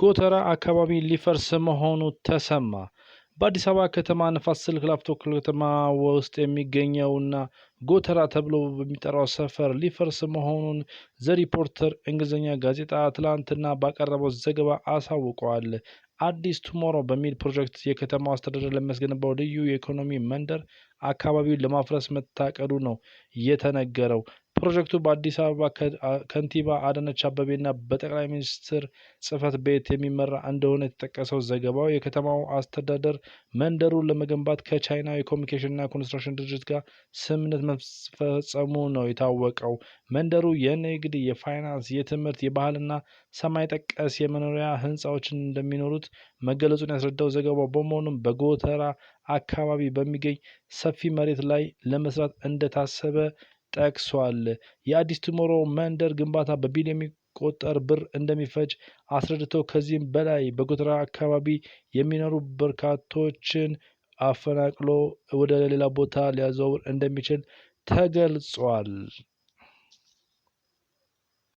ጎተራ አካባቢ ሊፈርስ መሆኑ ተሰማ። በአዲስ አበባ ከተማ ንፋስ ስልክ ላፍቶ ክፍለ ከተማ ውስጥ የሚገኘውና ጎተራ ተብሎ በሚጠራው ሰፈር ሊፈርስ መሆኑን ዘሪፖርተር እንግሊዝኛ ጋዜጣ ትላንትና ባቀረበው ዘገባ አሳውቋል። አዲስ ቱሞሮ በሚል ፕሮጀክት የከተማው አስተዳደር ለሚያስገነባው ልዩ የኢኮኖሚ መንደር አካባቢውን ለማፍረስ መታቀዱ ነው የተነገረው። ፕሮጀክቱ በአዲስ አበባ ከንቲባ አዳነች አቤቤና በጠቅላይ ሚኒስትር ጽህፈት ቤት የሚመራ እንደሆነ የተጠቀሰው ዘገባው የከተማው አስተዳደር መንደሩን ለመገንባት ከቻይና የኮሚኒኬሽንና ኮንስትራክሽን ድርጅት ጋር ስምምነት መፈጸሙ ነው የታወቀው። መንደሩ የንግድ፣ የፋይናንስ፣ የትምህርት፣ የባህልና ሰማይ ጠቀስ የመኖሪያ ህንፃዎችን እንደሚኖሩት መገለጹን ያስረዳው ዘገባው በመሆኑም በጎተራ አካባቢ በሚገኝ ሰፊ መሬት ላይ ለመስራት እንደታሰበ ጠቅሷል። የአዲስ ቱሞሮ መንደር ግንባታ በቢሊዮን የሚቆጠር ብር እንደሚፈጅ አስረድቶ ከዚህም በላይ በጎተራ አካባቢ የሚኖሩ በርካቶችን አፈናቅሎ ወደ ሌላ ቦታ ሊያዘዋውር እንደሚችል ተገልጿል።